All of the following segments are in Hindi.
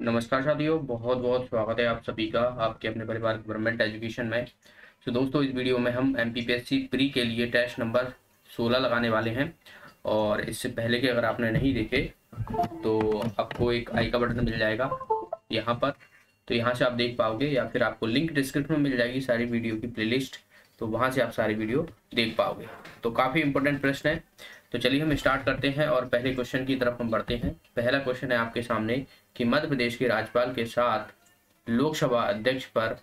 नमस्कार साथियों, बहुत बहुत स्वागत है आप सभी का आपके अपने परिवार गवर्नमेंट एजुकेशन में। तो दोस्तों, इस वीडियो में हम एमपीपीएससी प्री के लिए टेस्ट नंबर 16 लगाने वाले हैं। और इससे पहले कि अगर आपने नहीं देखे तो आपको एक आई का बटन मिल जाएगा यहाँ पर, तो यहाँ से आप देख पाओगे, या फिर आपको लिंक डिस्क्रिप्शन में मिल जाएगी सारी वीडियो की प्लेलिस्ट, तो वहाँ से आप सारी वीडियो देख पाओगे। तो काफ़ी इंपॉर्टेंट प्रश्न है, तो चलिए हम स्टार्ट करते हैं और पहले क्वेश्चन की तरफ हम बढ़ते हैं। पहला क्वेश्चन है आपके सामने कि मध्य प्रदेश के राज्यपाल के साथ लोकसभा अध्यक्ष पर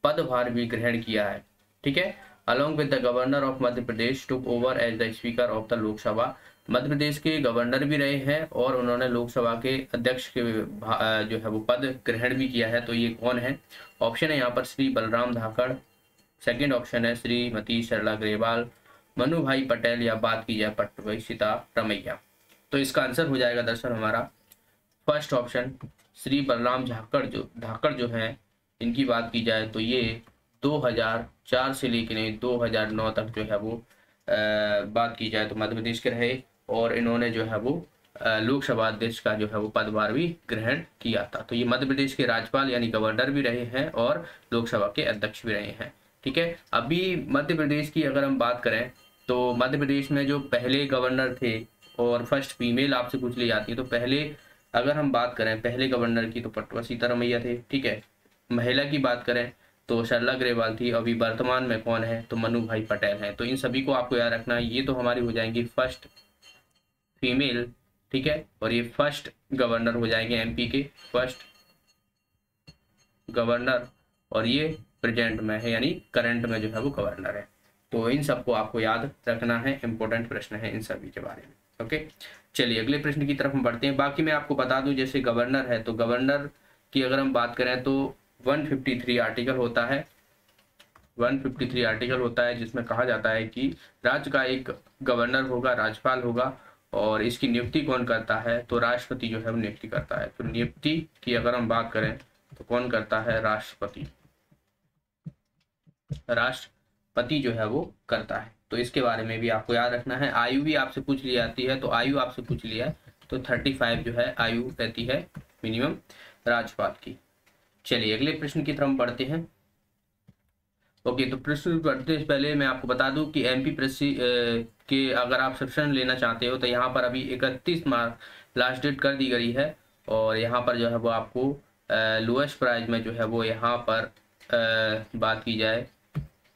पदभार भी ग्रहण किया है। ठीक है, along with the governor of Madhya Pradesh took over as the speaker of the Lok Sabha. Madhya Pradesh के गवर्नर भी रहे हैं और उन्होंने लोकसभा के अध्यक्ष के जो है वो पद ग्रहण भी किया है। तो ये कौन है? ऑप्शन है यहाँ पर श्री बलराम धाकड़, सेकंड ऑप्शन है श्रीमती सरला ग्रेवाल, मनु भाई पटेल, या बात की जाए पटवाई सीतारमैया। तो इसका आंसर हो जाएगा दरअसल हमारा फर्स्ट ऑप्शन श्री बलराम धाकड़ जो हैं, इनकी बात की जाए तो ये 2004 से लेकर 2009 तक जो है वो बात की जाए तो मध्य प्रदेश के रहे, और इन्होंने जो है वो लोकसभा अध्यक्ष का जो है वो पदभार भी ग्रहण किया था। तो ये मध्य प्रदेश के राज्यपाल यानी गवर्नर भी रहे हैं और लोकसभा के अध्यक्ष भी रहे हैं। ठीक है, अभी मध्य प्रदेश की अगर हम बात करें तो मध्य प्रदेश में जो पहले गवर्नर थे, और फर्स्ट फीमेल आपसे पूछ ली जाती है, तो पहले अगर हम बात करें पहले गवर्नर की तो पटवा सीतारमैया थे। ठीक है, महिला की बात करें तो सरला ग्रेवाल थी। अभी वर्तमान में कौन है? तो मनु भाई पटेल हैं। तो इन सभी को आपको याद रखना है, ये तो हमारी हो जाएंगी फर्स्ट फीमेल। ठीक है, और ये फर्स्ट गवर्नर हो जाएंगे एमपी के फर्स्ट गवर्नर, और ये प्रेजेंट में है यानी करंट में जो है वो गवर्नर है। तो इन सबको आपको याद रखना है, इंपॉर्टेंट प्रश्न है इन सभी के बारे में। ओके, चलिए अगले प्रश्न की तरफ हम बढ़ते हैं। बाकी मैं आपको बता दूं, जैसे गवर्नर है तो गवर्नर की अगर हम बात करें तो 153 आर्टिकल होता है, 153 आर्टिकल होता है, जिसमें कहा जाता है कि राज्य का एक गवर्नर होगा, राज्यपाल होगा, और इसकी नियुक्ति कौन करता है? तो राष्ट्रपति जो है वो नियुक्ति करता है। तो नियुक्ति की अगर हम बात करें तो कौन करता है? राष्ट्रपति, राष्ट्रपति जो है वो करता है। तो इसके बारे में भी आपको याद रखना है। आयु भी आपसे पूछ ली जाती है, तो आयु आपसे पूछ लिया है तो 35 जो है आयु रहती है मिनिमम राज्यपाल की। चलिए अगले प्रश्न की तरफ बढ़ते हैं। ओके, तो प्रश्न बढ़ते से पहले मैं आपको बता दूं कि एमपी के अगर आप सब्सक्रिप्शन लेना चाहते हो तो यहाँ पर अभी 31 मार्च लास्ट डेट कर दी गई है, और यहाँ पर जो है वो आपको लोएस्ट प्राइस में जो है वो यहाँ पर बात की जाए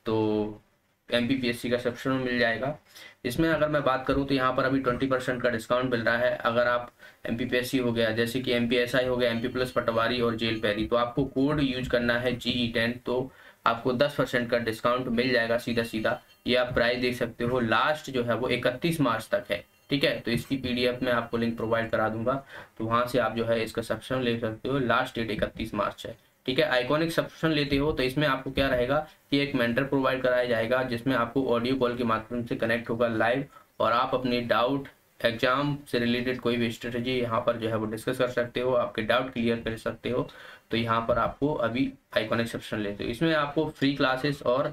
तो एमपीपीएससी का सब्सक्रिप्शन मिल जाएगा। इसमें अगर मैं बात करूं तो यहाँ पर अभी 20% का डिस्काउंट मिल रहा है। अगर आप एमपीपीएससी हो गया, जैसे कि एमपीएसआई हो गया, एमपी प्लस पटवारी और जेल पैरी, तो आपको कोड यूज करना है GE10, तो आपको 10% का डिस्काउंट मिल जाएगा सीधा सीधा। ये आप प्राइस देख सकते हो, लास्ट जो है वो 31 मार्च तक है। ठीक है, तो इसकी PDF में आपको लिंक प्रोवाइड करा दूंगा, तो वहां से आप जो है इसका सब्सक्रिप्शन ले सकते हो। लास्ट डेट 31 मार्च है। ठीक है, आइकॉनिक सब्सक्रिप्शन लेते हो तो इसमें आपको क्या रहेगा कि एक मेंटर प्रोवाइड कराया जाएगा, जिसमें आपको ऑडियो कॉल के माध्यम से कनेक्ट होगा लाइव, और आप अपने डाउट एग्जाम से रिलेटेड कोई भी स्ट्रेटजी यहाँ पर जो है वो डिस्कस कर सकते हो, आपके डाउट क्लियर कर सकते हो। तो यहाँ पर आपको अभी आइकॉनिक सब्सक्रिप्शन लेते हो, इसमें आपको फ्री क्लासेस और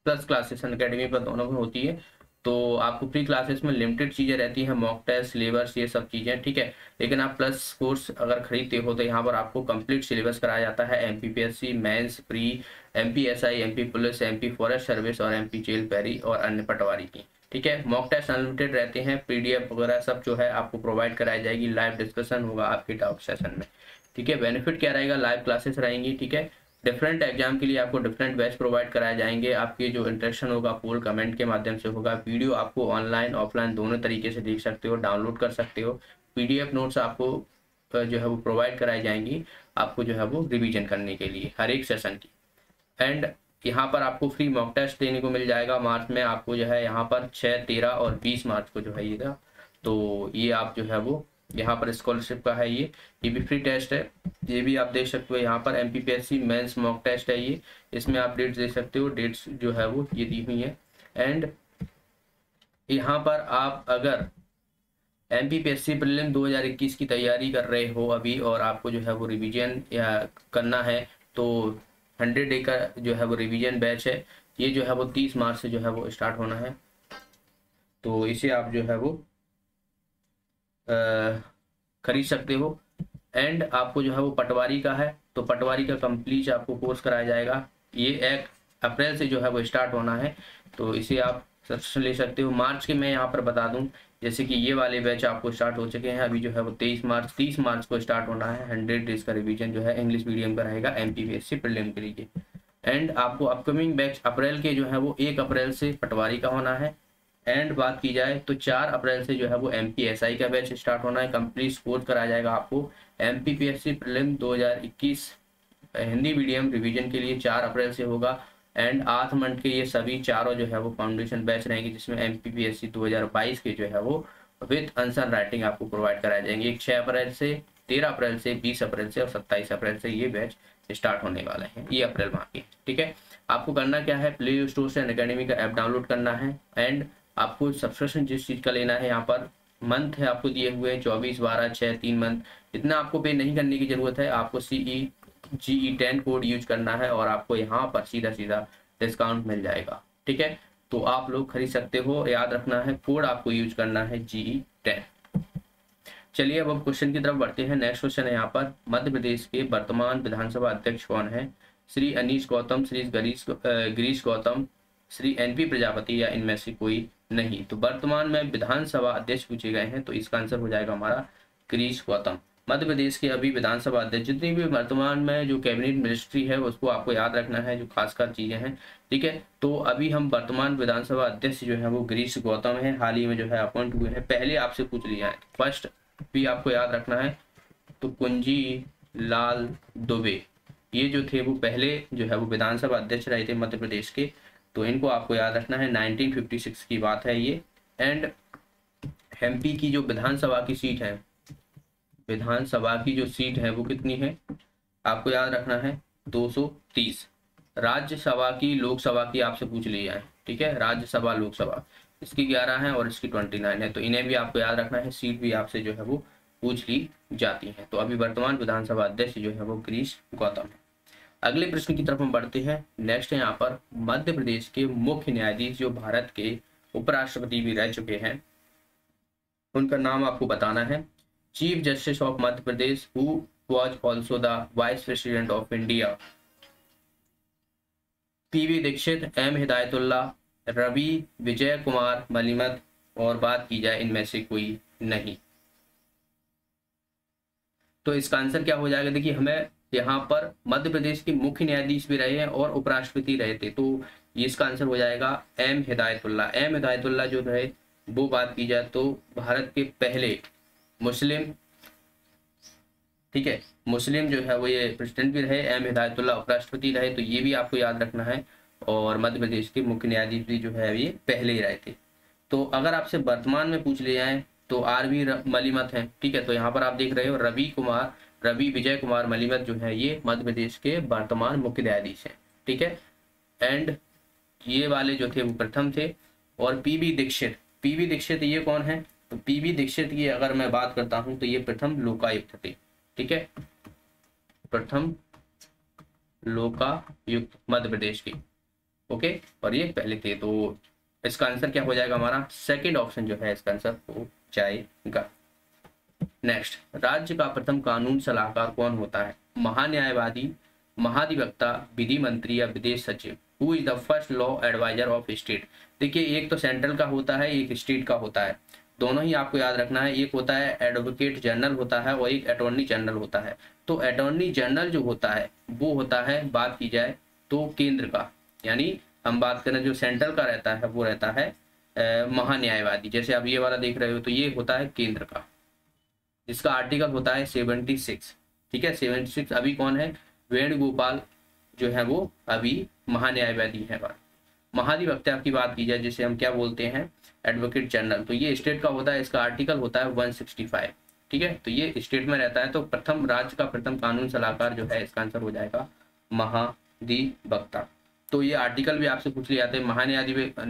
प्लस क्लासेस अनअकैडमी पर दोनों में होती है। तो आपको फ्री क्लासेस में लिमिटेड चीज़ें रहती हैं, मॉक टेस्ट, सिलेबस, ये सब चीज़ें। ठीक है, लेकिन आप प्लस कोर्स अगर खरीदते हो तो यहाँ पर आपको कंप्लीट सिलेबस कराया जाता है, MPPSC mains, pre, MPSI, MP police, MP forest service और एमपी जेल पैरी और अन्य पटवारी की। ठीक है, मॉक टेस्ट अनलिमिटेड रहते हैं, PDF वगैरह सब जो है आपको प्रोवाइड कराई जाएगी, लाइव डिस्कशन होगा आपके डाउट सेशन में। ठीक है, बेनिफिट क्या रहेगा? लाइव क्लासेस रहेंगी। ठीक है, डिफरेंट एग्जाम के लिए आपको डिफरेंट बैच प्रोवाइड कराए जाएंगे, आपके जो इंटरेक्शन होगा पोल कमेंट के माध्यम से होगा, वीडियो आपको ऑनलाइन ऑफलाइन दोनों तरीके से देख सकते हो, डाउनलोड कर सकते हो, PDF नोट्स आपको जो है वो प्रोवाइड कराई जाएंगी आपको जो है वो रिवीजन करने के लिए हर एक सेशन की। एंड यहाँ पर आपको फ्री मॉक टेस्ट देने को मिल जाएगा मार्च में, आपको जो है यहाँ पर 6, 13 और 20 मार्च को जो है ये था। तो ये आप जो है वो यहाँ पर स्कॉलरशिप का है, ये भी फ्री टेस्ट है, ये भी आप देख सकते हो। यहाँ पर एमपीपीएससी मेंस मॉक टेस्ट है ये, इसमें आप डेट्स देख सकते हो, डेट्स जो है वो ये दी हुई है। एंड यहाँ पर आप अगर एमपीपीएससी प्रीलिम 2021 की तैयारी कर रहे हो अभी, और आपको जो है वो रिवीजन या करना है, तो 100 डे का जो है वो रिवीजन बैच है, ये जो है वो 30 मार्च से जो है वो स्टार्ट होना है। तो इसे आप जो है वो खरीद सकते हो। एंड आपको जो है वो पटवारी का है, तो पटवारी का कंप्लीट आपको कोर्स कराया जाएगा। ये 1 अप्रैल से जो है वो स्टार्ट होना है, तो इसे आप सब्सक्रिप्शन ले सकते हो। मार्च के मैं यहाँ पर बता दूं, जैसे कि ये वाले बैच आपको स्टार्ट हो चुके हैं, अभी जो है वो 30 मार्च को स्टार्ट होना है। 100 डेज का रिवीजन जो है इंग्लिश मीडियम का रहेगा MPPSC प्रीलिम के लिए। एंड आपको अपकमिंग बैच अप्रैल के जो है वो 1 अप्रैल से पटवारी का होना है। एंड बात की जाए तो 4 अप्रैल से जो है वो MPSI का बैच स्टार्ट होना है। कंप्लीट कोर्स कराया जाएगा आपको MPPSC prelim 2021 Hindi medium revision के लिए 4 अप्रैल से होगा। एंड 8 मंथ के ये सभी चारों जो है वो फाउंडेशन बैच रहेंगे, जिसमें MPPSC 2022 के जो है वो विद आंसर राइटिंग आपको प्रोवाइड कराए जाएंगे। 6 अप्रैल से, 13 अप्रैल से, 20 अप्रैल से और 27 अप्रैल से ये बैच स्टार्ट होने वाले हैं, ये अप्रैल माह के। ठीक है, आपको करना क्या है, प्ले स्टोर से अनअकैडमी का ऐप डाउनलोड करना है। एंड आपको सब्सक्रिप्शन जिस चीज़ का लेना है, यहाँ पर मंथ है आपको दिए हुए 24, 12, 6, 3 मंथ। इतना आपको पे नहीं करने की जरूरत है, आपको GE10 कोड यूज करना है और आपको यहाँ पर सीधा सीधा डिस्काउंट मिल जाएगा। ठीक है, तो आप लोग खरीद सकते हो, याद रखना है कोड आपको यूज करना है GE10। चलिए अब क्वेश्चन की तरफ बढ़ते हैं। नेक्स्ट क्वेश्चन है यहाँ पर, मध्य प्रदेश के वर्तमान विधानसभा अध्यक्ष कौन है? श्री अनीश गौतम, श्री गिरीश गौतम, श्री NP प्रजापति या इनमें से कोई नहीं। तो वर्तमान में विधानसभा अध्यक्ष पूछे गए हैं, तो इसका आंसर हो जाएगा हमारा गिरीश गौतम। मध्य प्रदेश के अभी विधानसभा अध्यक्ष, जितनी भी वर्तमान में जो कैबिनेट मिनिस्ट्री है उसको आपको याद रखना है, जो खासकर चीजें हैं। ठीक है, तो अभी हम वर्तमान विधानसभा अध्यक्ष जो है वो गिरीश गौतम है, हाल ही में जो है अपॉइंट हुए हैं। पहले आपसे पूछ लिया है, फर्स्ट भी आपको याद रखना है, तो कुंजी लाल दुबे ये जो थे वो पहले जो है वो विधानसभा अध्यक्ष रहे थे मध्य प्रदेश के, तो इनको आपको याद रखना है। 1956 की बात है ये। एंड MP की जो विधानसभा की सीट है, विधानसभा की जो सीट है वो कितनी है, आपको याद रखना है 230। राज्यसभा की, लोकसभा की आपसे पूछ लिया है। ठीक है, राज्यसभा लोकसभा इसकी 11 है और इसकी 29 है, तो इन्हें भी आपको याद रखना है। सीट भी आपसे जो है वो पूछ ली जाती है। तो अभी वर्तमान विधानसभा अध्यक्ष जो है वो गिरीश गौतम है। अगले प्रश्न की तरफ हम बढ़ते हैं। नेक्स्ट है यहाँ पर, मध्य प्रदेश के मुख्य न्यायाधीश जो भारत के उपराष्ट्रपति भी रह चुके हैं, उनका नाम आपको बताना है। Chief justice of Madhya Pradesh who was also the vice president of India, PV Dikshit, M Hidayatullah, Ravi Vijay Kumar Malimath, और बात की जाए इनमें से कोई नहीं। तो इसका आंसर क्या हो जाएगा, देखिए हमें यहाँ पर मध्य प्रदेश के मुख्य न्यायाधीश भी रहे हैं और उपराष्ट्रपति रहे थे, तो इसका आंसर हो जाएगा M हिदायतुल्ला। M हिदायतुल्ला जो रहे, वो बात की जाए तो भारत के पहले मुस्लिम, ठीक है, मुस्लिम जो है वो ये प्रेसिडेंट भी रहे। M हिदायतुल्ला उपराष्ट्रपति रहे, तो ये भी आपको याद रखना है। और मध्य प्रदेश के मुख्य न्यायाधीश भी जो है ये पहले ही रहे थे। तो अगर आपसे वर्तमान में पूछ लिया है तो RV मलिमत है। ठीक है, तो यहाँ पर आप देख रहे हो रवि विजय कुमार मलिमत जो है ये मध्य प्रदेश के वर्तमान मुख्य न्यायाधीश हैं। ठीक है, एंड ये वाले जो थे वो प्रथम थे। और PV दीक्षित ये कौन है, तो PV दीक्षित की अगर मैं बात करता हूं तो ये प्रथम लोकायुक्त थे। ठीक है, प्रथम लोकायुक्त मध्य प्रदेश की। ओके, और ये पहले थे, तो इसका आंसर क्या हो जाएगा, हमारा सेकंड ऑप्शन जो है इसका आंसर हो जाएगा। नेक्स्ट, राज्य का प्रथम कानून सलाहकार कौन होता है? महान्यायवादी, महाधिवक्ता, विधि मंत्री या विदेश सचिव। Who is the first law adviser of state? देखिए, एक तो सेंट्रल का होता है, एक स्टेट का होता है, दोनों ही आपको याद रखना है। एक होता है एडवोकेट जनरल होता है और एक अटॉर्नी जनरल होता है। तो अटॉर्नी जनरल जो होता है वो होता है, बात की जाए तो केंद्र का, यानी हम बात करें जो सेंट्रल का रहता है वो रहता है महान्यायवादी। जैसे आप ये वाला देख रहे हो तो ये होता है केंद्र का, जिसका आर्टिकल होता है 76। ठीक है, 76। अभी कौन है, वेणुगोपाल जो है वो अभी महान्यायवादी है। महाधिवक्ता की बात की जाए, जिसे हम क्या बोलते हैं, एडवोकेट जनरल, तो ये स्टेट का होता है, इसका आर्टिकल होता है 165। ठीक है, तो ये स्टेट में रहता है। तो प्रथम राज्य का प्रथम कानून सलाहकार जो है इसका आंसर हो जाएगा महाधिवक्ता। तो ये आर्टिकल भी आपसे पूछ लिया जाते हैं।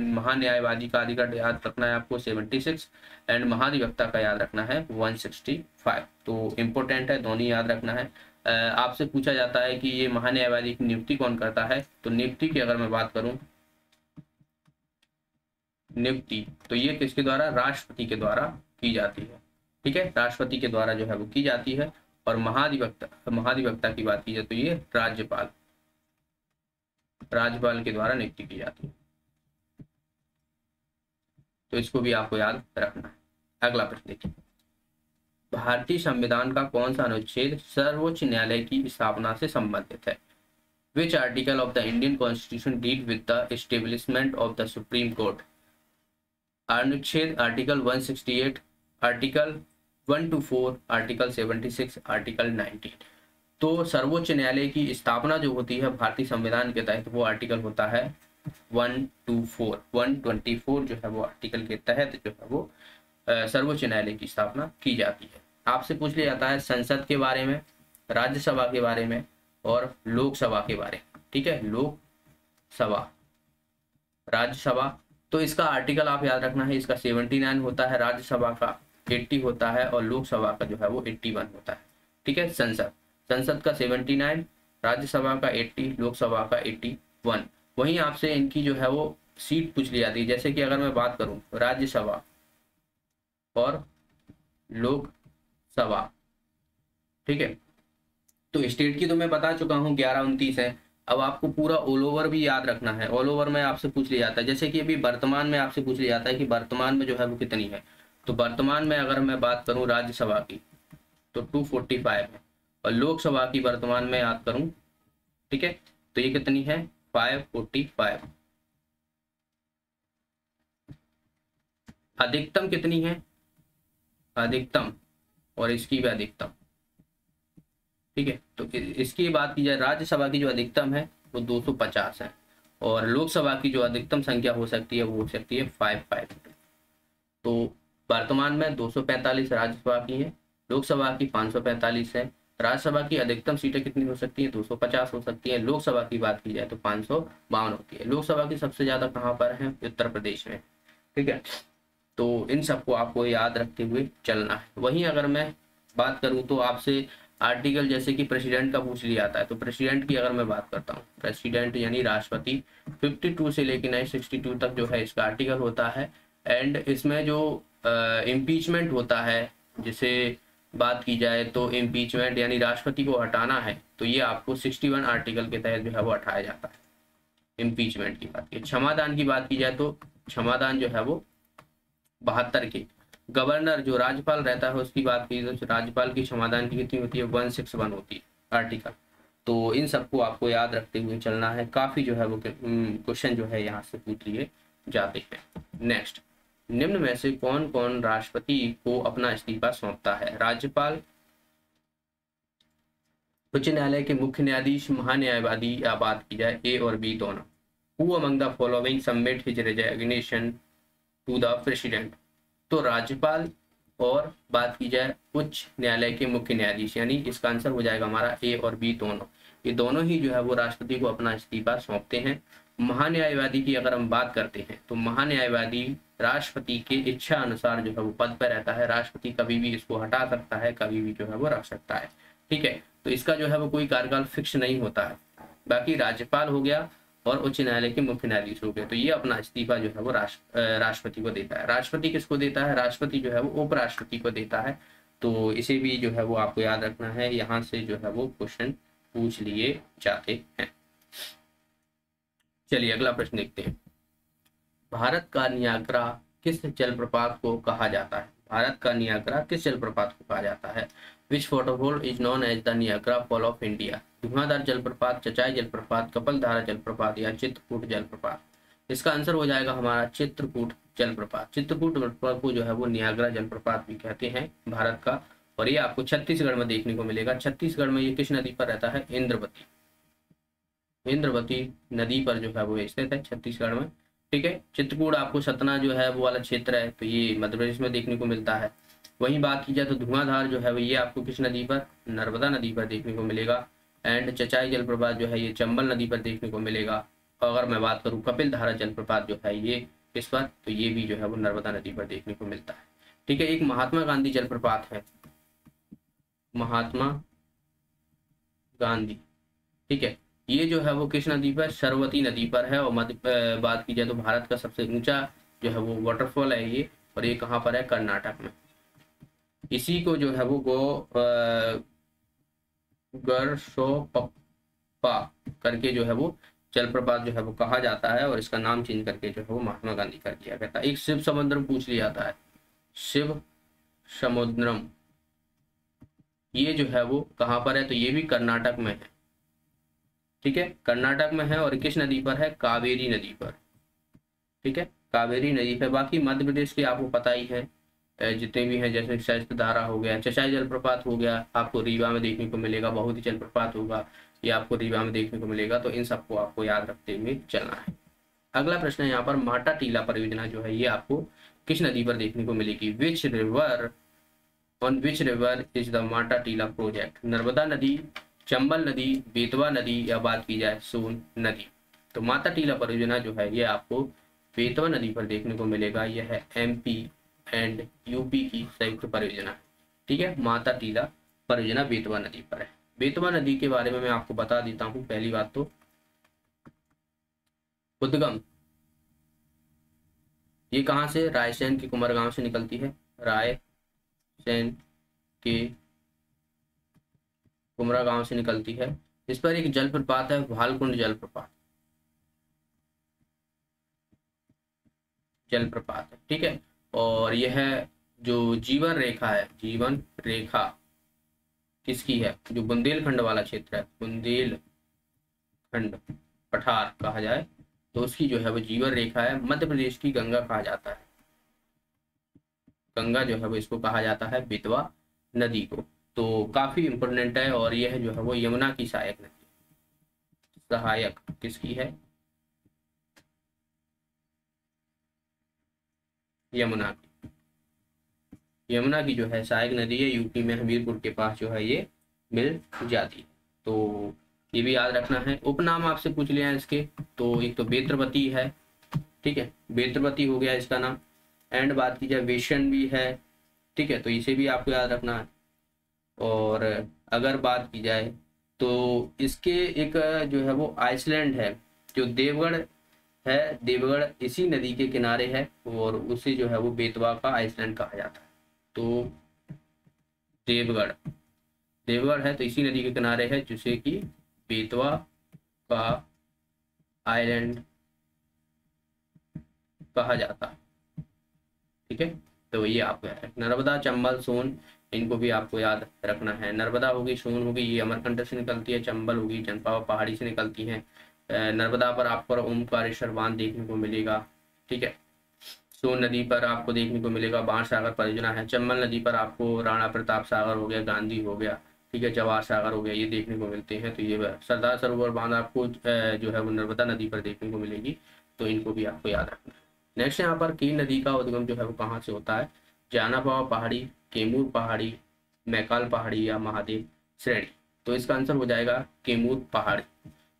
महान्यायवादी का अधिकार याद रखना है आपको 76 एंड महाधिवक्ता का याद रखना है 165। तो इम्पोर्टेंट है, दोनों याद रखना है। आपसे पूछा जाता है कि ये महान्यायवादी की नियुक्ति कौन करता है, तो नियुक्ति की अगर मैं बात करूं, नियुक्ति तो ये किसके द्वारा, राष्ट्रपति के द्वारा की जाती है। ठीक है, राष्ट्रपति के द्वारा जो है वो की जाती है। और महाधिवक्ता की बात की जाए तो ये राज्यपाल के द्वारा नियुक्ति की जाती है। तो इसको भी आपको याद रखना है। अगला प्रश्न देखिए, भारतीय संविधान का कौन सा अनुच्छेद सर्वोच्च न्यायालय की स्थापना से संबंधित है? Which article of the Indian Constitution deal with the establishment of the Supreme Court? अनुच्छेद आर्टिकल 168, आर्टिकल 124, आर्टिकल 76, आर्टिकल 19। तो सर्वोच्च न्यायालय की स्थापना जो होती है भारतीय संविधान के तहत वो आर्टिकल होता है 124 जो है वो आर्टिकल के तहत जो है वो सर्वोच्च न्यायालय की स्थापना की जाती है। आपसे पूछ लिया जाता है संसद के बारे में, राज्यसभा के बारे में और लोकसभा के बारे में। ठीक है, लोकसभा, राज्यसभा, तो इसका आर्टिकल आप याद रखना है, इसका 79 होता है, राज्यसभा का 80 होता है और लोकसभा का जो है वो 81 होता है। ठीक है, संसद का 79, राज्यसभा का 80, लोकसभा का 81। वहीं आपसे इनकी जो है वो सीट पूछ ली जाती है। जैसे कि अगर मैं बात करूं राज्यसभा और लोकसभा, ठीक है, तो स्टेट की तो मैं बता चुका हूँ 11-29 है। अब आपको पूरा ऑल ओवर भी याद रखना है। ऑल ओवर में आपसे पूछ लिया जाता है, जैसे कि अभी वर्तमान में आपसे पूछ लिया जाता है कि वर्तमान में जो है वो कितनी है। तो वर्तमान में अगर मैं बात करूं राज्यसभा की तो 245 है और लोकसभा की वर्तमान में याद करूं, ठीक है, तो ये कितनी है 545। अधिकतम कितनी है, अधिकतम और इसकी भी अधिकतम। ठीक है, तो इसकी बात की जाए राज्यसभा की जो अधिकतम है वो 250 है और लोकसभा की जो अधिकतम संख्या हो सकती है वो हो सकती है 552। तो वर्तमान में 245 राज्यसभा की है, लोकसभा की 545 है। राज्यसभा की अधिकतम सीटें कितनी हो सकती है 250 हो सकती है। लोकसभा की बात की जाए तो 552 होती है। लोकसभा की सबसे ज्यादा कहाँ पर है, उत्तर प्रदेश में। ठीक है, तो इन सबको आपको याद रखते हुए चलना है। वहीं अगर मैं बात करूं तो आपसे आर्टिकल जैसे कि प्रेसिडेंट का पूछ लिया जाता है, तो प्रेसिडेंट की अगर मैं बात करता हूँ, प्रेसिडेंट यानी राष्ट्रपति 52 से लेकर 962 तक जो है इसका आर्टिकल होता है। एंड इसमें जो इम्पीचमेंट होता है, जिसे बात की जाए तो इम्पीचमेंट यानी राष्ट्रपति को हटाना है, तो ये आपको 61 आर्टिकल के तहत जो है वो हटाया जाता है। इम्पीचमेंट की बात की, क्षमादान की बात की जाए तो क्षमादान जो है वो 72 के। गवर्नर जो राज्यपाल रहता है उसकी बात की तो राज्यपाल की क्षमादान की कितनी होती है 161 होती है आर्टिकल। तो इन सबको आपको याद रखते हुए चलना है। काफी जो है वो क्वेश्चन जो है यहाँ से पूछ लिए जाते हैं। नेक्स्ट, निम्न में से कौन कौन राष्ट्रपति को अपना इस्तीफा सौंपता है? राज्यपाल, उच्च न्यायालय के मुख्य न्यायाधीश, महान्यायवादी, या बात की जाए ए और बी दोनों। Who among the following submit his resignation to the president? तो राज्यपाल और बात की जाए उच्च न्यायालय के मुख्य न्यायाधीश, यानी इसका आंसर हो जाएगा हमारा ए और बी दोनों। ये दोनों ही जो है वो राष्ट्रपति को अपना इस्तीफा सौंपते हैं। महान्यायवादी की अगर हम बात करते हैं तो महान्यायवादी राष्ट्रपति के इच्छा अनुसार जो है वो पद पर रहता है। राष्ट्रपति कभी भी इसको हटा सकता है, कभी भी जो है वो रख सकता है। ठीक है, तो इसका जो है वो कोई कार्यकाल फिक्स नहीं होता है। बाकी राज्यपाल हो गया और उच्च न्यायालय के मुख्य न्यायाधीश हो गए, तो ये अपना इस्तीफा जो है वो राष्ट्रपति को देता है। राष्ट्रपति किसको देता है? राष्ट्रपति जो है वो उपराष्ट्रपति को देता है। तो इसे भी जो है वो आपको याद रखना है, यहाँ से जो है वो क्वेश्चन पूछ लिए जाते हैं। चलिए अगला प्रश्न देखते हैं। भारत का नियाग्रा किस जलप्रपात को कहा जाता है? भारत का नियाग्रा किस जलप्रपात को कहा जाता है? Which waterfall is known as the Niagara fall of India? Dhuandhar जलप्रपात, चचाई जलप्रपात, कपिलधारा जलप्रपात या चित्रकूट जलप्रपात? इसका आंसर हो जाएगा हमारा चित्रकूट जलप्रपात। चित्रकूट जलप्रपात को जो है वो नियाग्रा जलप्रपात भी कहते हैं भारत का, और ये आपको छत्तीसगढ़ में देखने को मिलेगा। छत्तीसगढ़ में ये किस नदी पर रहता है? इंद्रवती, इंद्रवती नदी पर जो है वो स्थित है छत्तीसगढ़ में। ठीक है, चित्रकूट आपको सतना जो है वो वाला क्षेत्र है, तो ये मध्य प्रदेश में देखने को मिलता है। वहीं बात की जाए तो धुआंधार जो है वो ये आपको किस नदी पर? नर्मदा नदी पर देखने को मिलेगा। एंड चचाई जलप्रपात जो है ये चंबल नदी पर देखने को मिलेगा। अगर मैं बात करूं कपिलधारा जलप्रपात जो है ये किस पर? तो ये भी जो है वो नर्मदा नदी पर देखने को मिलता है। ठीक है, एक महात्मा गांधी जलप्रपात है, महात्मा गांधी। ठीक है, ये जो है वो किस नदी पर? सरस्वती नदी पर है। और बात की जाए तो भारत का सबसे ऊंचा जो है वो वाटरफॉल है ये, और ये कहाँ पर है? कर्नाटक में। इसी को जो है वो गर्शोपप्पा करके जो है वो जलप्रपात जो है वो कहा जाता है, और इसका नाम चेंज करके जो है वो महात्मा गांधी कर दिया गया था। एक शिव समुद्रम पूछ लिया जाता है, शिव समुद्रम, ये जो है वो कहाँ पर है, तो ये भी कर्नाटक में है। ठीक है, कर्नाटक में है, और किस नदी पर है, कावेरी नदी पर। ठीक है, कावेरी नदी पे। बाकी मध्य प्रदेश के आपको पता ही है जितने भी हैं, जैसे शस्त्रधारा हो गया, चचाई जलप्रपात हो गया, आपको रीवा में देखने को मिलेगा, बहुत ही जलप्रपात होगा, ये आपको रीवा में देखने को मिलेगा। तो इन सबको आपको याद रखते हुए चलना है। अगला प्रश्न है यहाँ पर, माटा टीला परियोजना जो है ये आपको किस नदी पर देखने को मिलेगी, which river, on which river is the माटा टीला प्रोजेक्ट, नर्मदा नदी, चंबल नदी, बेतवा नदी, या बात की जाए सोन नदी। तो माता टीला परियोजना जो है ये आपको बेतवा नदी पर देखने को मिलेगा। यह है एमपी एंड यूपी की संयुक्त परियोजना। ठीक है, माता टीला परियोजना बेतवा नदी पर है। बेतवा नदी के बारे में मैं आपको बता देता हूँ। पहली बात तो उद्गम ये कहाँ से, रायसेन के कुंभरगांव से निकलती है, रायसेन के कुमरा गांव से निकलती है। इस पर एक जलप्रपात है, भालकुंड जलप्रपात, जलप्रपात है। ठीक है, और यह जो जीवन रेखा है, जीवन रेखा किसकी है, जो बुंदेलखंड वाला क्षेत्र है, बुंदेलखंड पठार कहा जाए तो उसकी जो है वो जीवन रेखा है। मध्य प्रदेश की गंगा कहा जाता है, गंगा जो है वो इसको कहा जाता है, बेतवा नदी को। तो काफी इंपोर्टेंट है, और यह जो है वो यमुना की सहायक नदी, सहायक किसकी है, यमुना की। यमुना की जो है सहायक नदी है, यूपी में हमीरपुर के पास जो है ये मिल जाती है। तो ये भी याद रखना है। उपनाम आपसे पूछ लिया है इसके, तो एक तो बेत्रवती है, ठीक है, बेत्रवती हो गया इसका नाम। एंड बात की जाए वेशन भी है, ठीक है, तो इसे भी आपको याद रखना है। और अगर बात की जाए तो इसके एक जो है वो आइसलैंड है, जो देवगढ़ है, देवगढ़ इसी नदी के किनारे है, और उसे जो है वो बेतवा का आइसलैंड कहा जाता है। तो देवगढ़, देवगढ़ है तो इसी नदी के किनारे है, जिसे कि बेतवा का आइलैंड कहा जाता है। ठीक है, तो ये आपको याद है। नर्मदा, चंबल, सोन, इनको भी आपको याद रखना है। नर्मदा होगी, सोन होगी, ये अमरकंटक से निकलती है, चंबल होगी, चंपावत पहाड़ी से निकलती है। नर्मदा पर आपको ओमकारेश्वर बांध देखने को मिलेगा। ठीक है, सोन नदी पर आपको देखने को मिलेगा बाण सागर परियोजना है। चंबल नदी पर आपको राणा प्रताप सागर हो गया, गांधी हो गया, ठीक है, जवाहर सागर हो गया, ये देखने को मिलते हैं। तो ये सरदार सरोवर बांध आपको जो है वो नर्मदा नदी पर देखने को मिलेगी। तो इनको भी आपको याद रखना है। नेक्स्ट यहाँ पर केन नदी का उद्गम जो है वो कहाँ से होता है, जानापाव पहाड़ी, केमूर पहाड़ी, मैकाल पहाड़ी, या महादेव श्रेणी। तो इसका आंसर हो जाएगा केमूर पहाड़ी।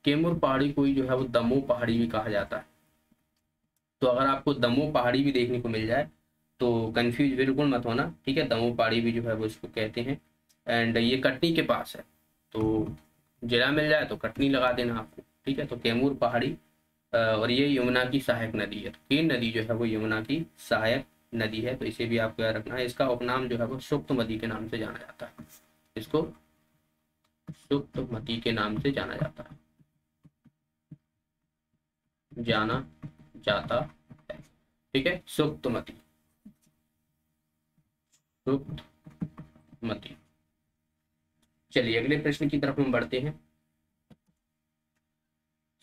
केमूर पहाड़ी को ही जो है वो दमोह पहाड़ी भी कहा जाता है। तो अगर आपको दमोह पहाड़ी भी देखने को मिल जाए तो कंफ्यूज बिल्कुल मत होना, ठीक है, दमोह पहाड़ी भी जो है वो इसको कहते हैं। एंड ये कटनी के पास है, तो जिला मिल जाए तो कटनी लगा देना आपको। ठीक है, तो कैमूर पहाड़ी, और ये यमुना की सहायक नदी है। तो केन नदी जो है वो यमुना की सहायक नदी है, तो इसे भी आपको याद रखना है। इसका उपनाम जो है वो सुक्तमती के नाम से जाना जाता है, इसको सुक्तमती के नाम से जाना जाता है, जाना जाता है। ठीक है, सुक्तमती, सुक्तमती। चलिए अगले प्रश्न की तरफ हम बढ़ते हैं।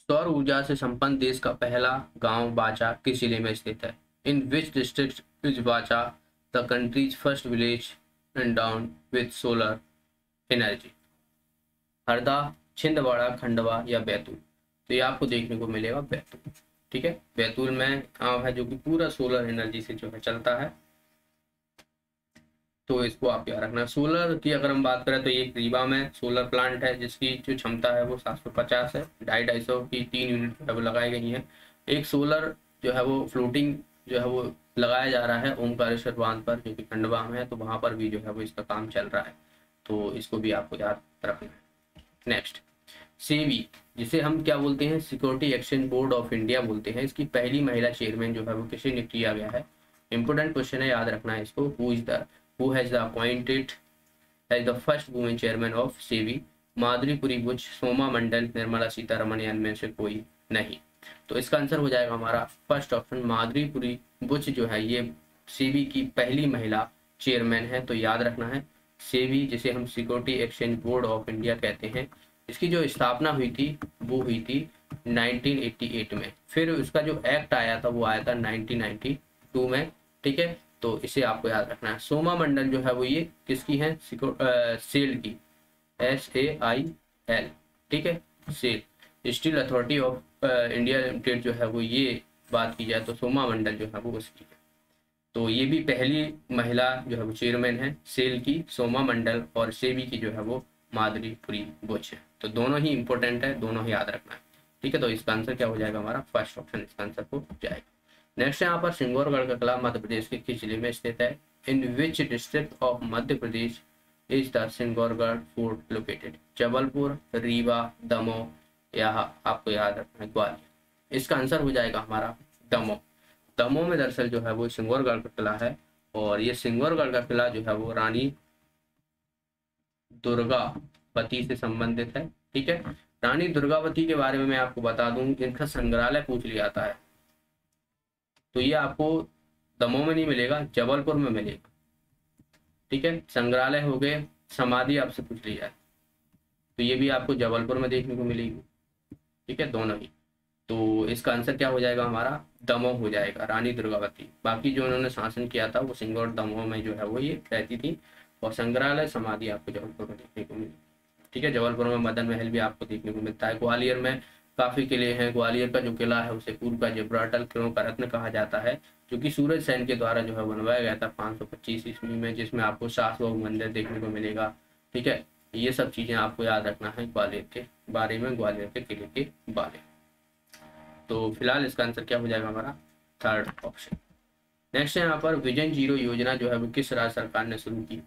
सौर ऊर्जा से संपन्न देश का पहला गांव बाचा किस जिले में स्थित है, in which district is Bacha the country's first village endowed with solar energy, Harda, Chhindwara, Khandwa, या बैतूल। तो ये आपको देखने को मिलेगा बैतूल। ठीक है, बैतूल में गांव है जो कि पूरा सोलर एनर्जी से जो है चलता है। तो इसको आप याद रखना। सोलर की अगर हम बात करें तो ये रीवा में सोलर प्लांट है, जिसकी जो क्षमता है वो 750 है, 250 की 3 यूनिट जो है वो लगाई गई है। एक सोलर जो है वो फ्लोटिंग जो है वो लगाया जा रहा है ओमकारेश्वर बांध पर, जो कि खंडवा में है, तो वहां पर भी जो है वो इसका काम चल रहा है। तो इसको भी आपको याद रखना है। नेक्स्ट, सेबी, जिसे हम क्या बोलते हैं, security exchange board of India बोलते हैं, इसकी पहली महिला चेयरमैन जो है वो किसे नियुक्त किया गया है। इंपोर्टेंट क्वेश्चन है, याद रखना है इसको। Who has appointed as the first woman chairman of SEBI, Madhuri Puri Buch, Soma Mondal, Nirmala Sitharaman या इनमें से कोई नहीं। तो इसका आंसर हो जाएगा हमारा फर्स्ट ऑप्शन, माधुरीपुरी बुच जो है ये सेबी की पहली महिला चेयरमैन है। तो याद रखना है, सेबी जिसे हम security exchange board of India कहते हैं, इसकी जो स्थापना हुई थी वो हुई थी 1988 में। फिर उसका जो एक्ट आया था वो आया था 1992 में। ठीक है, तो इसे आपको याद रखना है। सोमा मंडल जो है वो ये किसकी है, सेल की, SAIL। ठीक है, SAIL Steel Authority of India Limited जो है वो ये बात की जाए तो सोमा मंडल जो है वो उसकी है। तो ये भी पहली महिला जो है वो चेयरमैन है सेल की, सोमा मंडल, और सेबी की जो है वो माधुरीपुरी बुच है। तो दोनों ही इंपॉर्टेंट है, दोनों ही याद रखना है। ठीक है, तो इसका आंसर क्या हो जाएगा हमारा फर्स्ट ऑप्शन इसका आंसर हो जाएगा। नेक्स्ट यहाँ पर सिंगौरगढ़ का किला मध्य प्रदेश के किस जिले में स्थित है? In which district of Madhya Pradesh is the Singorgarh fort located? Jabalpur, Rewa, Damoh या आपको याद रखना है ग्वालियर। इसका आंसर हो जाएगा हमारा दमोह। दमोह में दरअसल जो है वो सिंगौरगढ़ का किला है, और ये सिंगौरगढ़ का किला जो है वो रानी दुर्गावती से संबंधित है। ठीक है, रानी दुर्गावती के बारे में मैं आपको बता दूं, इनका संग्रहालय पूछ लिया जाता है, तो ये आपको दमोह में नहीं मिलेगा, जबलपुर में मिलेगा। ठीक है, संग्रहालय हो गए, समाधि आपसे पूछ लिया है तो ये भी आपको जबलपुर में देखने को मिलेगी। ठीक है, दोनों ही। तो इसका आंसर क्या हो जाएगा हमारा दमोह हो जाएगा, रानी दुर्गावती। बाकी जो उन्होंने शासन किया था वो सिंगौर दमोह में जो है वो ये रहती थी, और संग्रहालय समाधि आपको जबलपुर में देखने को मिली। ठीक है, जबलपुर में मदन महल भी आपको देखने को मिलता है। ग्वालियर में काफी किले हैं। ग्वालियर का जो किला है उसे पूर्व का जिब्राल्टर किलों का रत्न कहा जाता है, जो कि सूरज सेन के द्वारा जो है बनवाया गया था 525 ईस्वी में, जिसमें आपको शासबाग मंदिर देखने को मिलेगा। ठीक है, ये सब चीजें आपको याद रखना है ग्वालियर के बारे में, ग्वालियर के किले के बारे में। तो फिलहाल इसका आंसर क्या हो जाएगा हमारा थर्ड ऑप्शन। नेक्स्ट है यहाँ पर विजन जीरो योजना जो है वो किस राज्य सरकार ने शुरू की?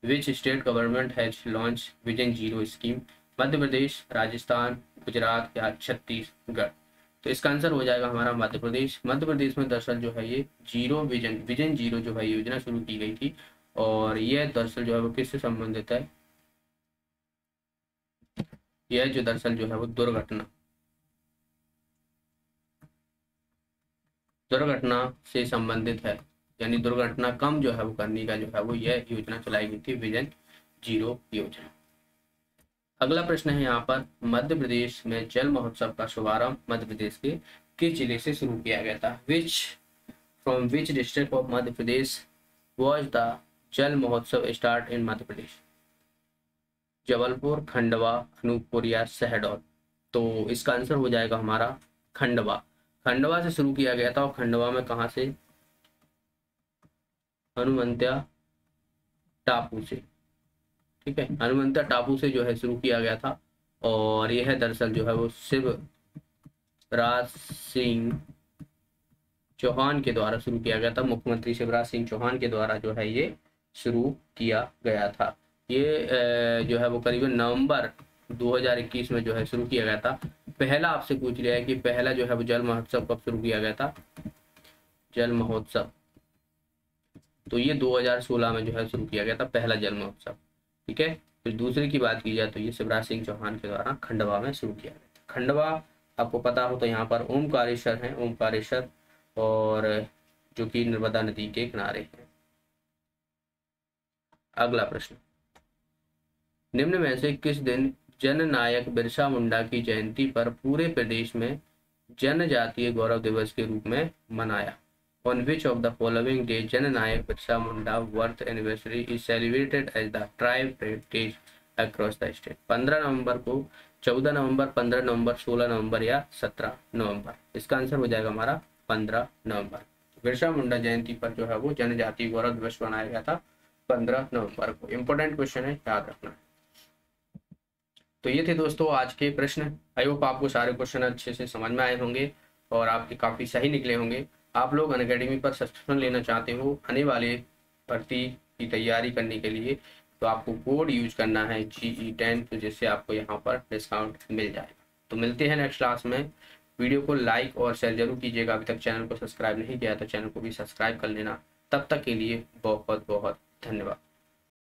Which state government has launch vision zero scheme? Madhya Pradesh, Rajasthan, Gujarat या छत्तीसगढ़? तो इसका आंसर हो जाएगा हमारा मध्य प्रदेश। मध्य प्रदेश में दरअसल जो है ये विजन जीरो जो है योजना शुरू की गई थी, और यह दरअसल जो है वो किससे संबंधित है? यह जो दरअसल जो है वो दुर्घटना से संबंधित है, यानी दुर्घटना कम जो है वो करने का जो है वो यह योजना चलाई गई थी, विजन जीरो योजना। अगला प्रश्न है यहाँ पर, मध्य प्रदेश में जल महोत्सव का शुभारंभ मध्य प्रदेश के किस जिले से शुरू किया गया था? From which district of Madhya Pradesh was the जल महोत्सव स्टार्ट इन मध्य प्रदेश? जबलपुर, खंडवा, अनूपपुर या शहडोल? तो इसका आंसर हो जाएगा हमारा खंडवा। खंडवा से शुरू किया गया था, और खंडवा में कहाँ से? हनुमंत्या टापू से। ठीक है, हनुमंत्या टापू से जो है शुरू किया गया था, और यह दरअसल जो है वो शिवराज सिंह चौहान के द्वारा शुरू किया गया था। मुख्यमंत्री शिवराज सिंह चौहान के द्वारा जो है ये शुरू किया गया था। ये जो है वो करीबन नवंबर 2021 में जो है शुरू किया गया था। पहला आपसे पूछ लिया है कि पहला जो है वो जल महोत्सव कब शुरू किया गया था? जल महोत्सव तो ये 2016 में जो है शुरू किया गया था पहला जल महोत्सव। ठीक है, फिर दूसरे की बात की जाए तो ये शिवराज सिंह चौहान के द्वारा खंडवा में शुरू किया गया था। खंडवा आपको पता हो तो यहाँ पर ओमकारेश्वर है, ओमकारेश्वर, और जो कि नर्मदा नदी के किनारे है। अगला प्रश्न, निम्न में से किस दिन जननायक बिरसा मुंडा की जयंती पर पूरे प्रदेश में जनजातीय गौरव दिवस के रूप में मनाया? On which of the following day जननायक Birsa Munda birth anniversary is celebrated as the tribe heritage across the state? 15 नवंबर को, 14 नवंबर, 15 नवंबर, 16 नवंबर या 17 नवंबर? इसका आंसर हो जाएगा हमारा 15 नवंबर। बिरसा मुंडा जयंती पर जो है वो जनजातीय गौरव दिवस मनाया गया था 15 नवंबर को। इंपॉर्टेंट क्वेश्चन है, याद रखना। तो ये थे दोस्तों आज के प्रश्न। आई होप आपको सारे क्वेश्चन अच्छे से समझ में आए होंगे और आपके काफ़ी सही निकले होंगे। आप लोग अनअकैडमी पर सब्सक्रिप्शन लेना चाहते हो आने वाले भर्ती की तैयारी करने के लिए, तो आपको कोड यूज करना है GE10, तो जिससे आपको यहाँ पर डिस्काउंट मिल जाएगा। तो मिलते हैं नेक्स्ट क्लास में। वीडियो को लाइक और शेयर जरूर कीजिएगा। अभी तक चैनल को सब्सक्राइब नहीं किया तो चैनल को भी सब्सक्राइब कर लेना। तब तक के लिए बहुत बहुत धन्यवाद।